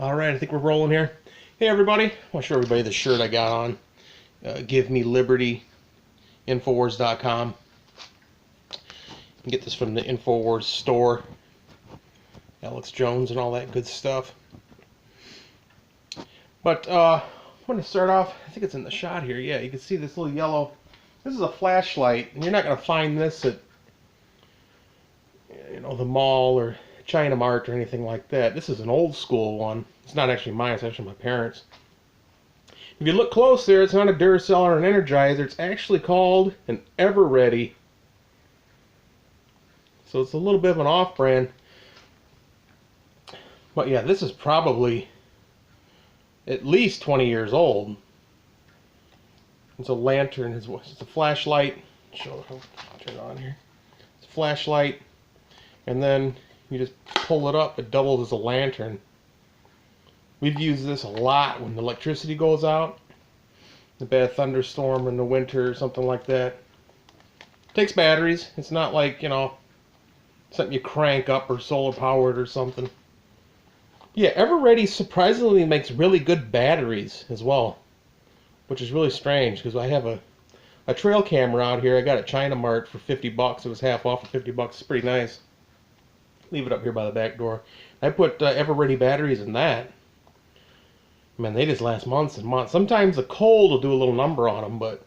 Alright, I think we're rolling here. Hey everybody, I want to show everybody the shirt I got on. Give Me Liberty, Infowars.com. You can get this from the Infowars store. Alex Jones and all that good stuff. But I'm going to start off, I think it's in the shot here. Yeah, you can see this little yellow. This is a flashlight, and you're not going to find this at the mall or China Mart or anything like that. This is an old school one. It's not actually mine, it's actually my parents'. If you look close there, it's not a Duracell or an Energizer. It's actually called an Ever-Ready. So it's a little bit of an off-brand. But yeah, this is probably at least 20 years old. It's a lantern. It's a flashlight. Show how turn it on here. It's a flashlight, and then you just pull it up. It doubles as a lantern. We've used this a lot when the electricity goes out. A bad thunderstorm in the winter or something like that. Takes batteries. It's not like, something you crank up or solar powered or something. Yeah, Ever-Ready surprisingly makes really good batteries as well, which is really strange because I have a trail camera out here. I got it at China Mart for 50 bucks. It was half off for 50 bucks. It's pretty nice. Leave it up here by the back door. I put Ever-Ready batteries in that. Man, they just last months and months. Sometimes the cold will do a little number on them, but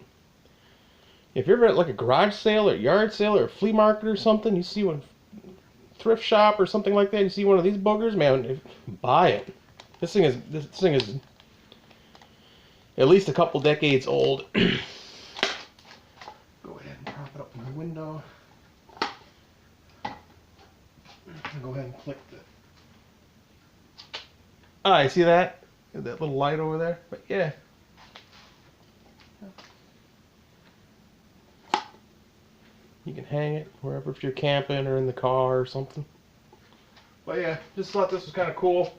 if you're ever at like a garage sale or yard sale or a flea market or something, you see one thrift shop or something like that, you see one of these boogers, man, buy it. This thing is at least a couple decades old. Go ahead and prop it up in the window. Go ahead and click the. Ah, you see that? That little light over there? But yeah. You can hang it wherever if you're camping or in the car or something. But yeah, just thought this was kind of cool.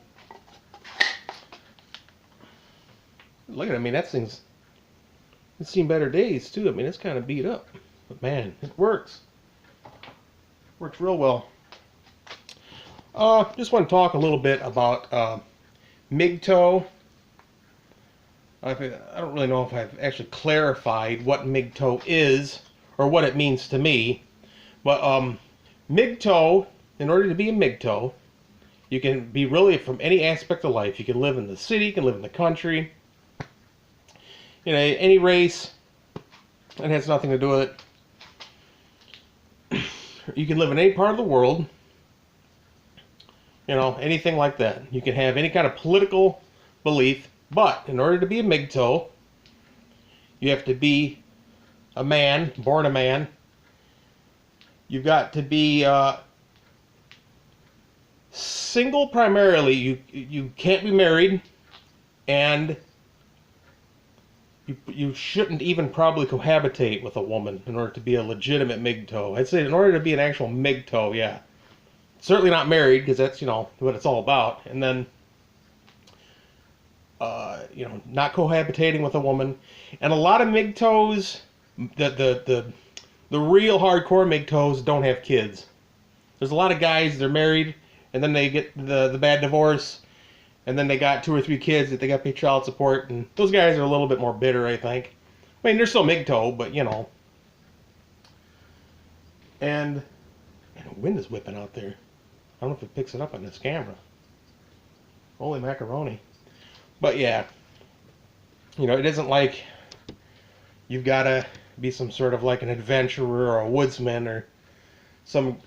Look at it, I mean, that thing's, it's seen better days too. I mean, it's kind of beat up. But man, it works. Works real well. Just want to talk a little bit about MGTOW. I don't really know if I've actually clarified what MGTOW is or what it means to me, but MGTOW, in order to be a MGTOW, you can be really from any aspect of life. You can live in the city, you can live in the country, any race. It has nothing to do with it. You can live in any part of the world. Anything like that. You can have any kind of political belief, but in order to be a MGTOW, you have to be a man, born a man. You've got to be single primarily. You can't be married, and you shouldn't even probably cohabitate with a woman in order to be a legitimate MGTOW. I'd say in order to be an actual MGTOW, yeah. Certainly not married, because that's, what it's all about. And then, not cohabitating with a woman. And a lot of MGTOWs, the real hardcore MGTOWs don't have kids. There's a lot of guys, they're married, and then they get the bad divorce, and then they got 2 or 3 kids that they got to pay child support, and those guys are a little bit more bitter, I think. I mean, they're still MGTOW, but, And the wind is whipping out there. I don't know if it picks it up on this camera. Holy macaroni. But yeah, it isn't like you've got to be some sort of like an adventurer or a woodsman or some,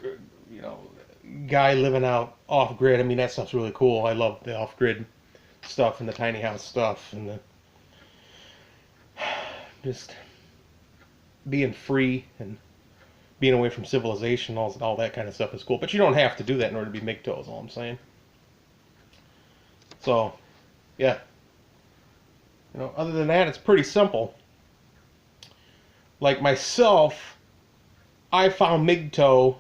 guy living out off-grid. I mean, that stuff's really cool. I love the off-grid stuff and the tiny house stuff and the just being free and being away from civilization, all that kind of stuff is cool. But you don't have to do that in order to be MGTOW, is all I'm saying. So, yeah. Other than that, it's pretty simple. Like myself, I found MGTOW.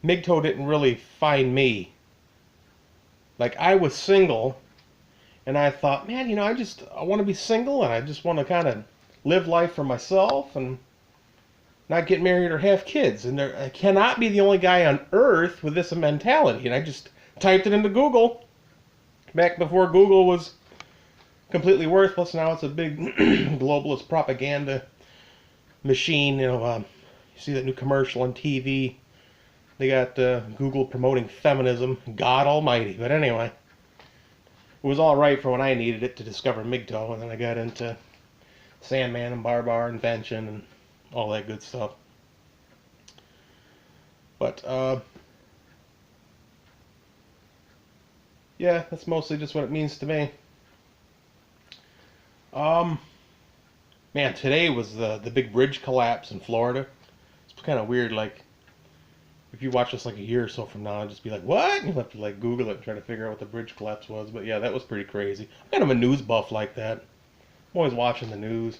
MGTOW didn't really find me. Like, I was single, and I thought, man, I want to be single, and I just want to kind of live life for myself, and not get married or have kids. And I cannot be the only guy on earth with this mentality. And I just typed it into Google. Back before Google was completely worthless. Now it's a big globalist propaganda machine. You know, you see that new commercial on TV. They got Google promoting feminism. God almighty. But anyway, it was all right for when I needed it to discover MGTOW, and then I got into Sandman and Barbar invention and all that good stuff. But yeah, that's mostly just what it means to me. Man, today was the big bridge collapse in Florida. It's kind of weird. Like, if you watch this like a year or so from now, I'll just be like, what? And you'll have to like Google it and try to figure out what the bridge collapse was. But yeah, that was pretty crazy. I'm kind of a news buff like that. I'm always watching the news.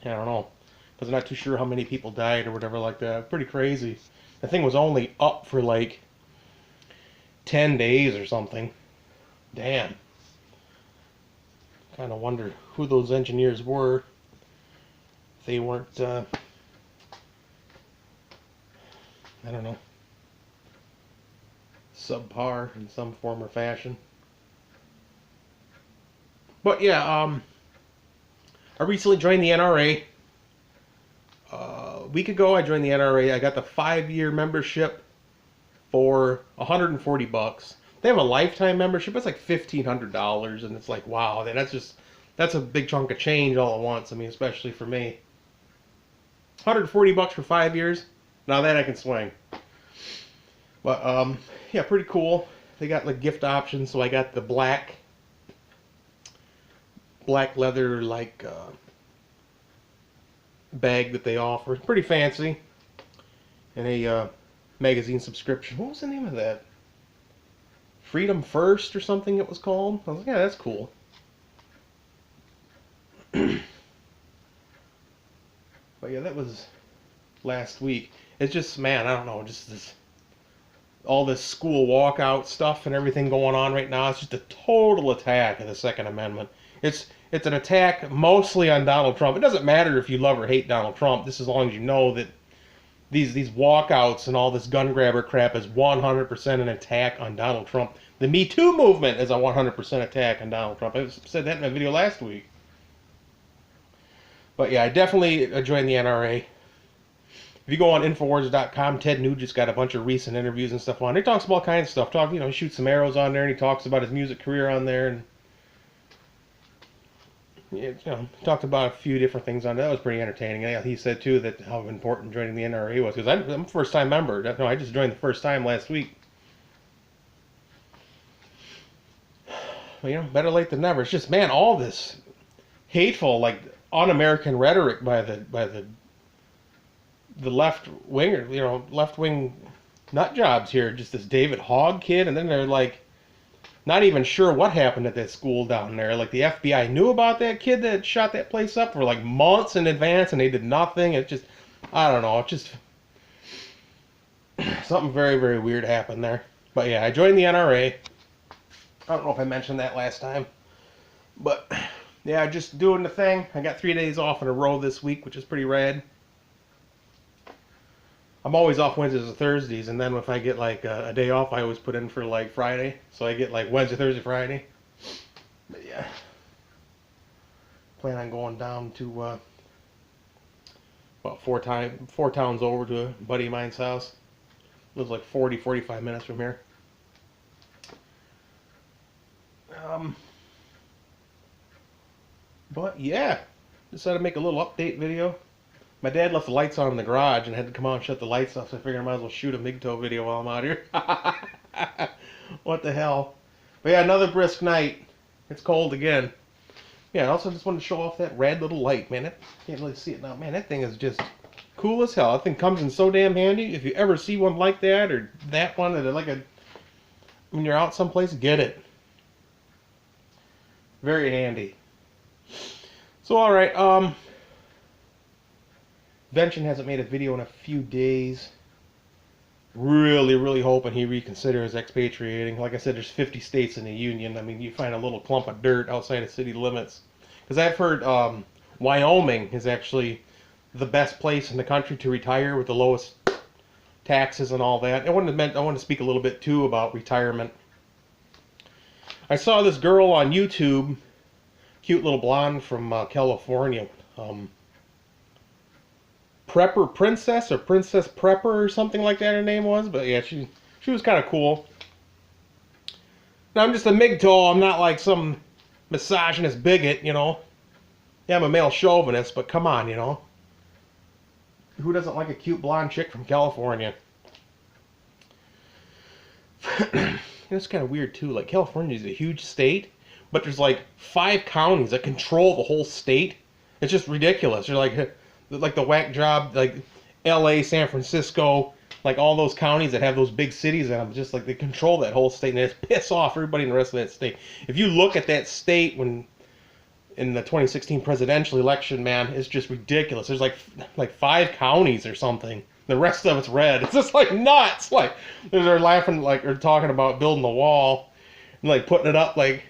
I don't know, because I'm not too sure how many people died or whatever like that. Pretty crazy. The thing was only up for like 10 days or something. Damn. Kind of wonder who those engineers were. If they weren't, I don't know, subpar in some form or fashion. But yeah, I recently joined the NRA. A week ago I joined the NRA. I got the 5-year membership for $140. They have a lifetime membership. It's like $1,500, and it's like, wow, that's a big chunk of change all at once. I mean, especially for me. $140 for 5 years. Now that I can swing. But yeah, pretty cool. They got like gift options, so I got the black leather like bag that they offer. It's pretty fancy. And a magazine subscription. What was the name of that? Freedom First or something it was called. I was like, yeah, that's cool. But yeah, that was last week. It's just, man, I don't know, just all this school walkout stuff and everything going on right now. It's just a total attack of the Second Amendment. It's an attack mostly on Donald Trump. It doesn't matter if you love or hate Donald Trump, just as long as you know that these walkouts and all this gun grabber crap is 100% an attack on Donald Trump. The Me Too movement is a 100% attack on Donald Trump. I said that in a video last week. But yeah, I definitely joined the NRA. If you go on Infowars.com, Ted Nugent's got a bunch of recent interviews and stuff on. He talks about all kinds of stuff. He shoots some arrows on there, and he talks about his music career on there, and talked about a few different things on there. That was pretty entertaining. And he said too that how important joining the NRA was, because I'm a first-time member. No, I just joined the first time last week. But better late than never. It's just, man, all this hateful, like, un-American rhetoric by the left winger, left-wing nut jobs here. Just this David Hogg kid, and then they're like, not even sure what happened at that school down there. Like, the FBI knew about that kid that shot that place up for like months in advance, and they did nothing. It's just, I don't know. It's just something very, very weird happened there. But yeah, I joined the NRA. I don't know if I mentioned that last time. But yeah, just doing the thing. I got 3 days off in a row this week, which is pretty rad. I'm always off Wednesdays and Thursdays, and then if I get like a day off, I always put in for like Friday. So I get like Wednesday, Thursday, Friday. But yeah, plan on going down to about four towns over to a buddy of mine's house. Lives like 45 minutes from here. But yeah, decided to make a little update video. My dad left the lights on in the garage and had to come out and shut the lights off, so I figured I might as well shoot a MGTOW video while I'm out here. What the hell? But yeah, another brisk night. It's cold again. Yeah, I also just wanted to show off that red little light, man. Can't really see it now. Man, that thing is just cool as hell. That thing comes in so damn handy. If you ever see one like that, or that one, or like when you're out someplace, get it. Very handy. So, alright, Vention hasn't made a video in a few days. Really, really hoping he reconsiders expatriating. Like I said, there's 50 states in the Union. I mean, you find a little clump of dirt outside of city limits. Because I've heard Wyoming is actually the best place in the country to retire with the lowest taxes and all that. I want to speak a little bit too about retirement. I saw this girl on YouTube, cute little blonde from California, Prepper Princess or Princess Prepper or something like that her name was. But yeah, she was kind of cool. Now I'm just a MGTOW. I'm not like some misogynist bigot, you know. Yeah, I'm a male chauvinist, but come on, you know. Who doesn't like a cute blonde chick from California? It's kind of weird too. Like, California is a huge state, but there's like 5 counties that control the whole state. It's just ridiculous. They're like the whack job, like L.A., San Francisco, like all those counties that have those big cities in them. Just like they control that whole state, and it's piss off everybody in the rest of that state. If you look at that state when in the 2016 presidential election, man, it's just ridiculous. There's like 5 counties or something. The rest of it's red. It's just like nuts. Like they're laughing, like they're talking about building the wall and like putting it up like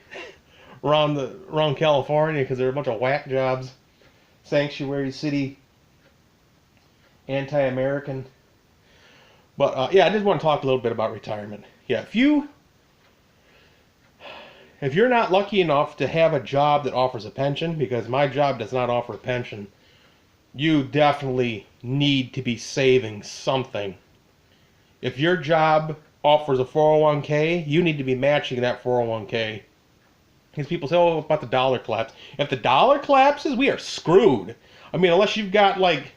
around California because they're a bunch of whack jobs, sanctuary city, anti-American. But yeah, I just want to talk a little bit about retirement. Yeah, if you're not lucky enough to have a job that offers a pension, because my job does not offer a pension, you definitely need to be saving something. If your job offers a 401k, you need to be matching that 401k. Because people say, oh, about the dollar collapse. If the dollar collapses, we are screwed. I mean, unless you've got like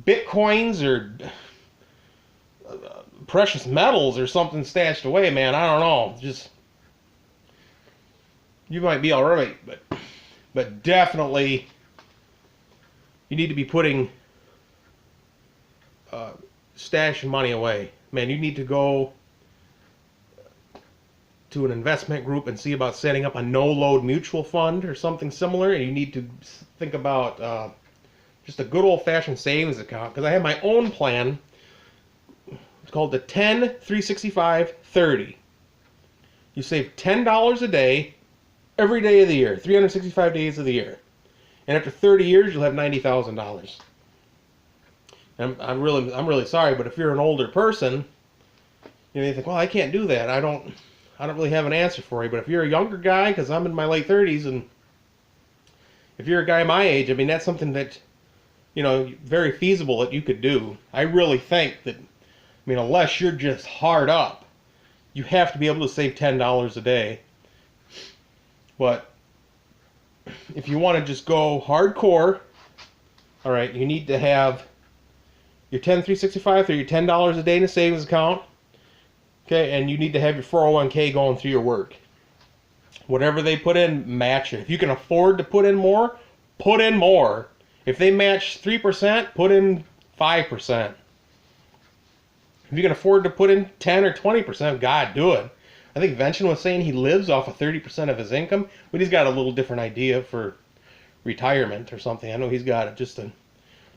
bitcoins or precious metals or something stashed away, man, I don't know. Just, you might be alright, but definitely you need to be putting stashing money away. Man, you need to go to an investment group and see about setting up a no-load mutual fund or something similar, and you need to think about just a good old-fashioned savings account, because I have my own plan. It's called the 10-365-30. You save $10 a day every day of the year, 365 days of the year. And after 30 years, you'll have $90,000. I'm really sorry, but if you're an older person, you know, you think, well, I can't do that. I don't really have an answer for you. But if you're a younger guy, because I'm in my late 30s, and if you're a guy my age, I mean, that's something that, you know, very feasible that you could do. I really think that, I mean, unless you're just hard up, you have to be able to save $10 a day. But if you want to just go hardcore, all right, you need to have your 10-365 or your $10 a day in a savings account, okay, and you need to have your 401k going through your work. Whatever they put in, match it. If you can afford to put in more, put in more. If they match 3%, put in 5%. If you can afford to put in 10 or 20%, God, do it. I think Vention was saying he lives off of 30% of his income, but he's got a little different idea for retirement or something. I know he's got just a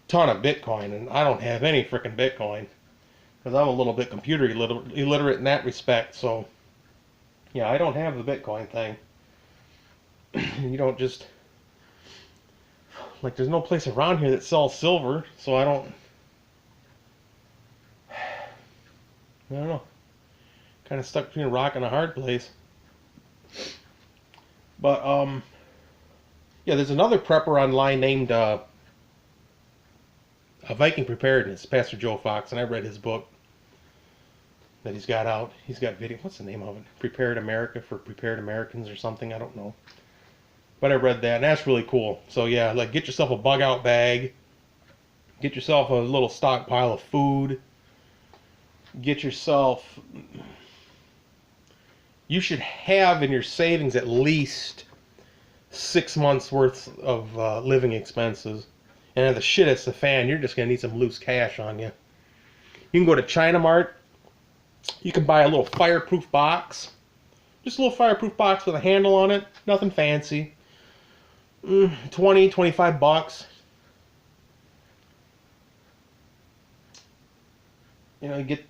ton of Bitcoin, and I don't have any freaking Bitcoin because I'm a little bit computer illiterate in that respect. So, yeah, I don't have the Bitcoin thing. You don't just, like, there's no place around here that sells silver, so I don't know. Kind of stuck between a rock and a hard place. But, yeah, there's another prepper online named A Viking Preparedness, Pastor Joe Fox, and I read his book that he's got out. He's got video. What's the name of it? Prepared America for Prepared Americans or something. I don't know. But I read that, and that's really cool. So, yeah, like, get yourself a bug-out bag. Get yourself a little stockpile of food. Get yourself... You should have in your savings at least 6 months worth of living expenses. And if the shit hits the fan, you're just going to need some loose cash on you. You can go to China Mart. You can buy a little fireproof box. Just a little fireproof box with a handle on it. Nothing fancy. 20, 25 bucks. You know, get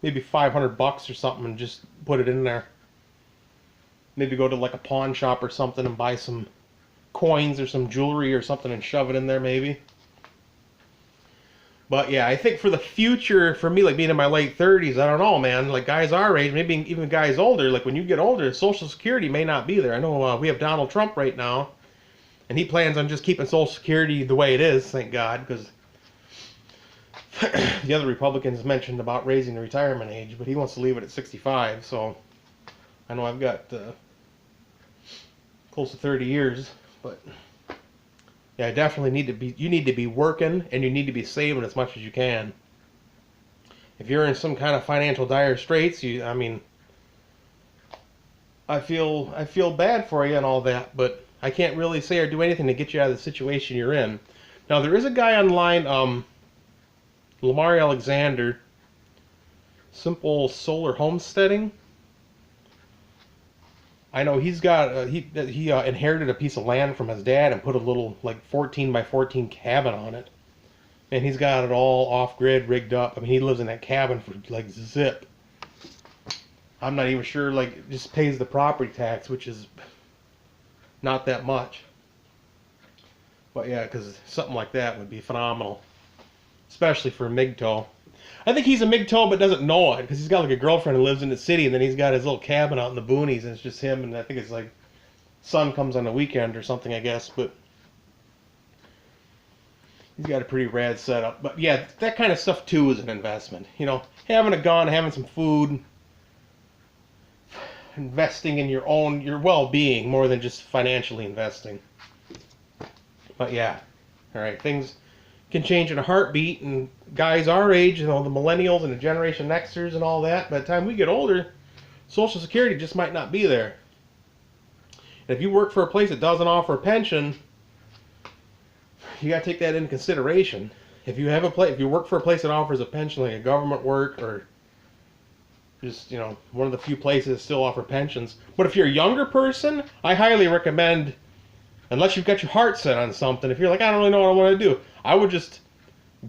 maybe 500 bucks or something and just put it in there. Maybe go to like a pawn shop or something and buy some coins or some jewelry or something and shove it in there maybe. But yeah, I think for the future, for me, like being in my late 30s, I don't know, man. Like guys our age, maybe even guys older, like when you get older, Social Security may not be there. I know we have Donald Trump right now, and he plans on just keeping Social Security the way it is, thank God, because the other Republicans mentioned about raising the retirement age, but he wants to leave it at 65. So I know I've got close to 30 years, but yeah, I definitely need to be. You need to be working, and you need to be saving as much as you can. If you're in some kind of financial dire straits, I mean, I feel bad for you and all that, but I can't really say or do anything to get you out of the situation you're in. Now there is a guy online, Lamar Alexander, Simple Solar Homesteading. I know he's got he inherited a piece of land from his dad and put a little like 14 by 14 cabin on it, and he's got it all off grid rigged up. I mean, he lives in that cabin for like zip. I'm not even sure, like, just pays the property tax, which is not that much. But yeah, because something like that would be phenomenal, especially for a MGTOW. I think he's a MGTOW but doesn't know it, because he's got like a girlfriend who lives in the city, and then he's got his little cabin out in the boonies, and it's just him, and I think it's like son comes on the weekend or something, I guess. But he's got a pretty rad setup. But yeah, that kind of stuff too is an investment. You know, having a gun, having some food, investing in your well-being more than just financially investing. But yeah, all right, things can change in a heartbeat, and guys our age, you know, the millennials and the Generation Xers and all that, by the time we get older, Social Security just might not be there. And if you work for a place that doesn't offer a pension, you got to take that into consideration. If you work for a place that offers a pension, like a government work or just, you know, one of the few places that still offer pensions. But if you're a younger person, I highly recommend, unless you've got your heart set on something, if you're like, I don't really know what I want to do, I would just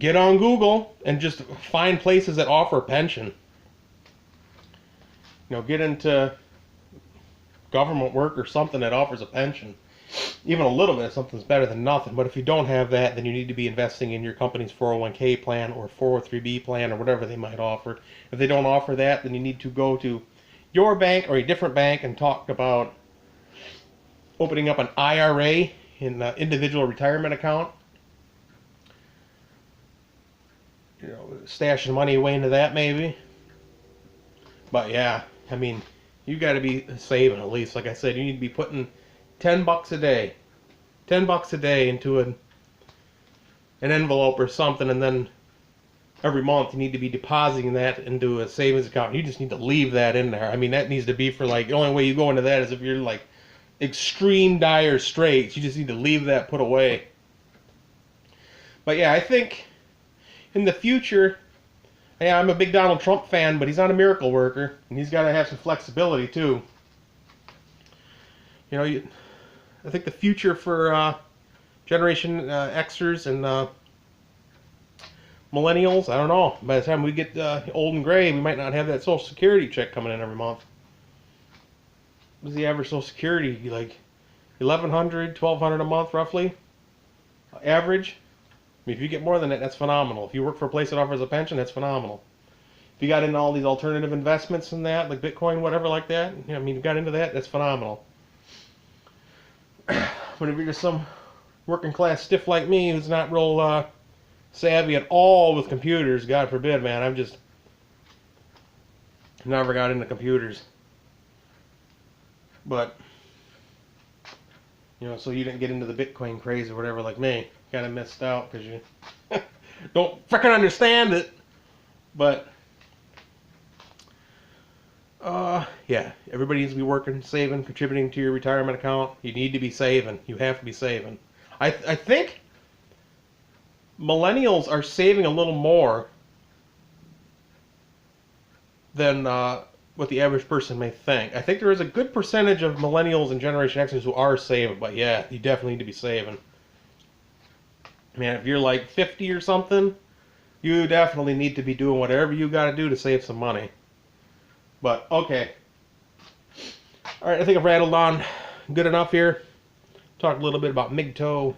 get on Google and just find places that offer a pension. You know, get into government work or something that offers a pension. Even a little bit, something's better than nothing. But if you don't have that, then you need to be investing in your company's 401k plan or 403b plan or whatever they might offer. If they don't offer that, then you need to go to your bank or a different bank and talk about opening up an IRA, an individual retirement account. You know, stashing money away into that maybe. But yeah, I mean, you got to be saving at least. Like I said, you need to be putting $10 a day. $10 a day into an envelope or something, and then every month you need to be depositing that into a savings account. You just need to leave that in there. I mean, that needs to be for, like, the only way you go into that is if you're like extreme dire straits. You just need to leave that put away. But yeah, I think in the future, yeah, I'm a big Donald Trump fan, but he's not a miracle worker, and he's got to have some flexibility too. You know, I think the future for Generation Xers and millennials, I don't know. By the time we get old and gray, we might not have that Social Security check coming in every month. What's the average Social Security? Like $1,100, $1,200 a month, roughly? Average? I mean, if you get more than that, that's phenomenal. If you work for a place that offers a pension, that's phenomenal. If you got into all these alternative investments and that, like Bitcoin, whatever like that, I mean, you got into that, that's phenomenal. But if you're just some working class stiff like me who's not real savvy at all with computers, God forbid, man, I've just never got into computers. But, you know, so you didn't get into the Bitcoin craze or whatever like me. Kind of missed out because you don't freaking understand it. But, yeah, everybody needs to be working, saving, contributing to your retirement account. You need to be saving. You have to be saving. I think millennials are saving a little more than what the average person may think. I think there is a good percentage of millennials and Generation Xers who are saving, but yeah, you definitely need to be saving. Man, if you're like 50 or something, you definitely need to be doing whatever you got to do to save some money. But, okay. Alright, I think I've rattled on good enough here. Talked a little bit about MGTOW.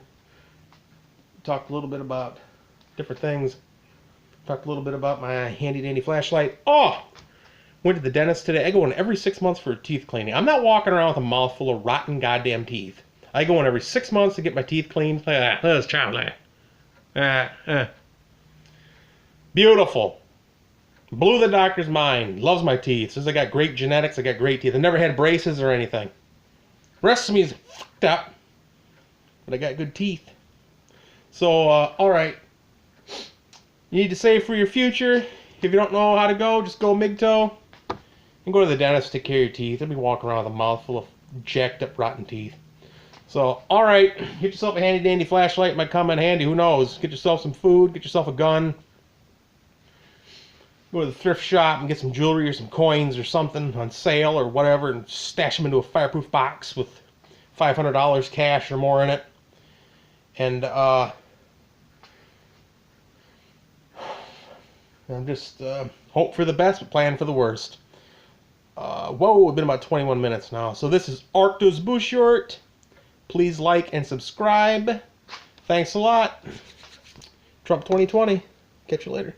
Talked a little bit about different things. Talked a little bit about my handy dandy flashlight. Oh! Went to the dentist today. I go in every 6 months for a teeth cleaning. I'm not walking around with a mouthful of rotten goddamn teeth. I go in every 6 months to get my teeth cleaned. That's Charlie. Beautiful. Blew the doctor's mind. Loves my teeth. Says I got great genetics. I got great teeth. I never had braces or anything. The rest of me is fucked up. But I got good teeth. So, alright. You need to save for your future. If you don't know how to go, just go MGTOW. And go to the dentist to take care of your teeth. Don't be walking around with a mouthful of jacked up rotten teeth. So, alright. Get yourself a handy dandy flashlight. It might come in handy. Who knows? Get yourself some food. Get yourself a gun. Go to the thrift shop and get some jewelry or some coins or something on sale or whatever and stash them into a fireproof box with $500 cash or more in it. And, I'm just hope for the best, but plan for the worst. Whoa, it's been about 21 minutes now. So this is Arctos Bushort. Please like and subscribe. Thanks a lot. Trump 2020. Catch you later.